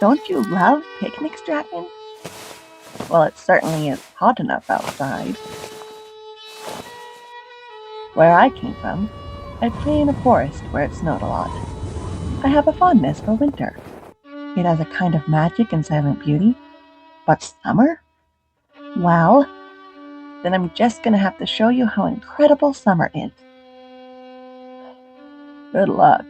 Don't you love picnics, Dragon? Well, it certainly is hot enough outside. Where I came from, I play in a forest where it snowed a lot. I have a fondness for winter. It has a kind of magic and silent beauty. But summer? Well, then I'm just gonna have to show you how incredible summer is. Good luck.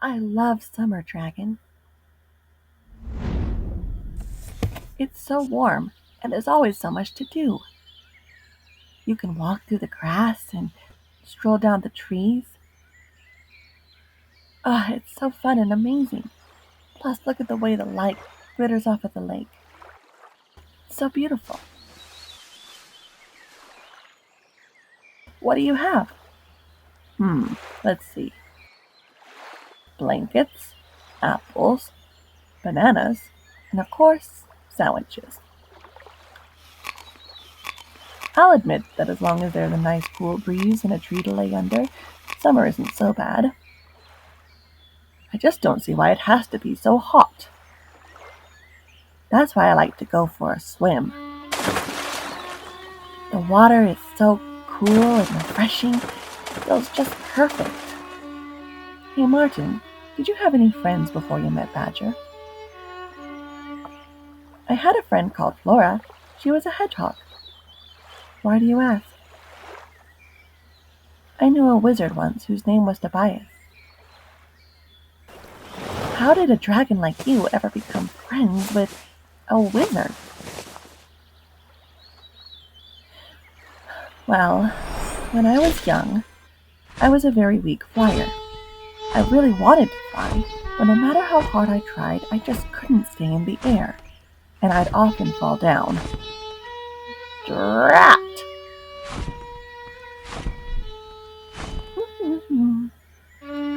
I love summer, Dragon. It's so warm, and there's always so much to do. You can walk through the grass and stroll down the trees. Ah, it's so fun and amazing. Plus, look at the way the light glitters off of the lake. It's so beautiful. What do you have? Let's see. Blankets, apples, bananas, and of course, sandwiches. I'll admit that as long as there's a nice cool breeze and a tree to lay under, summer isn't so bad. I just don't see why it has to be so hot. That's why I like to go for a swim. The water is so cool and refreshing. It feels just perfect. Hey Martin, did you have any friends before you met Badger? I had a friend called Flora. She was a hedgehog. Why do you ask? I knew a wizard once whose name was Tobias. How did a dragon like you ever become friends with a wizard? Well, when I was young, I was a very weak flyer. I really wanted to fly, but no matter how hard I tried, I just couldn't stay in the air, and I'd often fall down. Drat!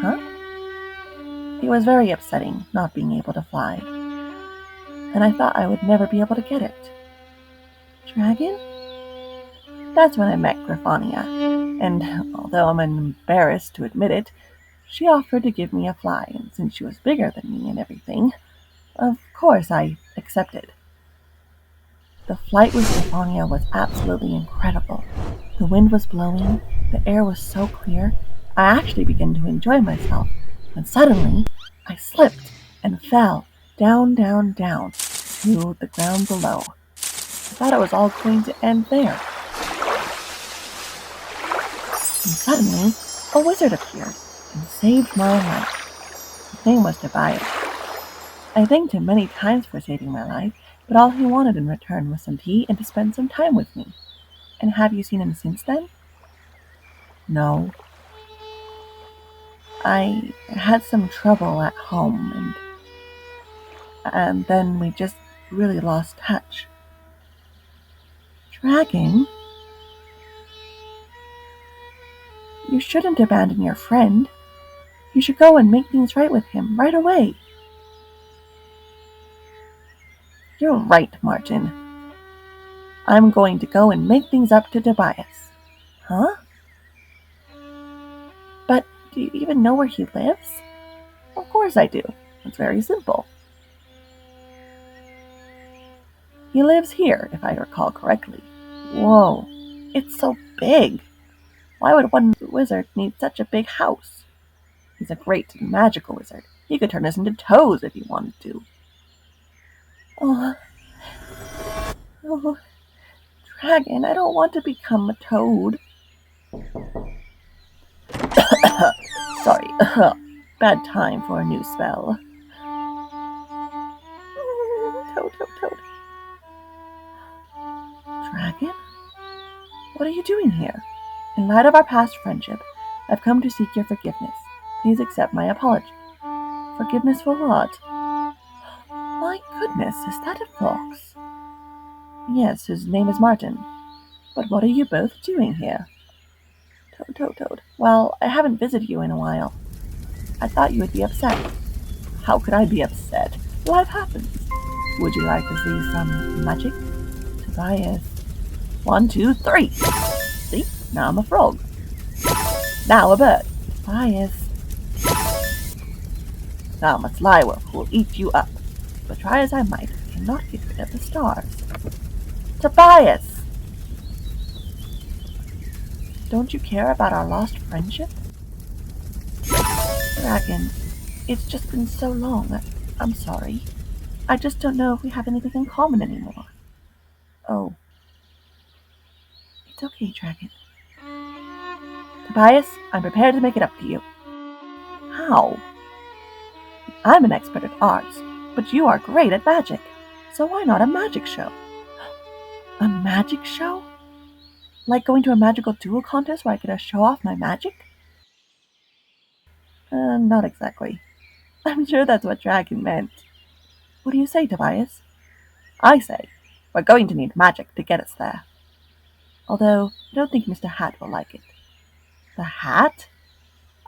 Huh? It was very upsetting not being able to fly, and I thought I would never be able to get it. Dragon? That's when I met Griffonia, and although I'm embarrassed to admit it, she offered to give me a fly, and since she was bigger than me and everything, of course I accepted. The flight with Griffonia was absolutely incredible. The wind was blowing, the air was so clear, I actually began to enjoy myself, when suddenly I slipped and fell down, down, down to the ground below. I thought it was all going to end there. And suddenly, a wizard appeared and saved my life. His name was Tobias. I thanked him many times for saving my life, but all he wanted in return was some tea and to spend some time with me. And have you seen him since then? No. I had some trouble at home, and then we just really lost touch. Dragon? You shouldn't abandon your friend. You should go and make things right with him right away. You're right, Martin. I'm going to go and make things up to Tobias. Huh? But do you even know where he lives? Of course I do. It's very simple. He lives here, if I recall correctly. Whoa, it's so big. Why would one wizard need such a big house? He's a great magical wizard. He could turn us into toads if he wanted to. Oh, Dragon, I don't want to become a toad. Sorry, bad time for a new spell. Toad, toad, toad. Dragon? What are you doing here? In light of our past friendship, I've come to seek your forgiveness. Please accept my apology. Forgiveness for what? My goodness, is that a fox? Yes, his name is Martin. But what are you both doing here? Toad, toad, toad. Well, I haven't visited you in a while. I thought you would be upset. How could I be upset? Life happens. Would you like to see some magic? Tobias. 1, 2, 3. See? Now I'm a frog. Now a bird. Tobias. Now I'm a slyworm who will eat you up. But try as I might, I cannot get rid of the stars. Tobias! Don't you care about our lost friendship? Dragon, it's just been so long. I'm sorry. I just don't know if we have anything in common anymore. Oh. It's okay, Dragon. Tobias, I'm prepared to make it up to you. How? I'm an expert at arts, but you are great at magic. So why not a magic show? A magic show? Like going to a magical duel contest where I get to show off my magic? Not exactly. I'm sure that's what Dragon meant. What do you say, Tobias? I say, we're going to need magic to get us there. Although, I don't think Mr. Hat will like it. The Hat?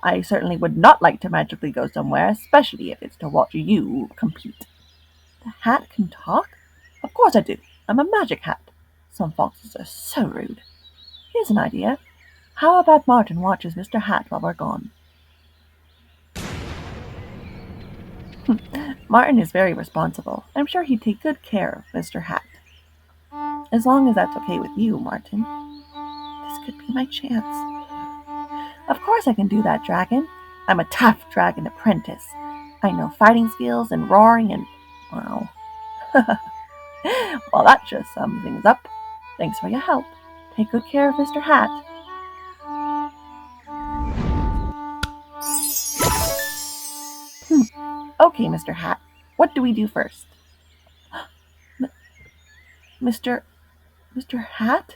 I certainly would not like to magically go somewhere, especially if it's to watch you compete. The Hat can talk? Of course I do. I'm a magic hat. Some foxes are so rude. Here's an idea. How about Martin watches Mr. Hat while we're gone? Martin is very responsible. I'm sure he'd take good care of Mr. Hat. As long as that's okay with you, Martin. This could be my chance. Of course I can do that, Dragon. I'm a tough dragon apprentice. I know fighting skills and roaring and... wow. Well, that just sums things up. Thanks for your help. Take good care of Mr. Hat. Okay, Mr. Hat. What do we do first? Mr. Hat?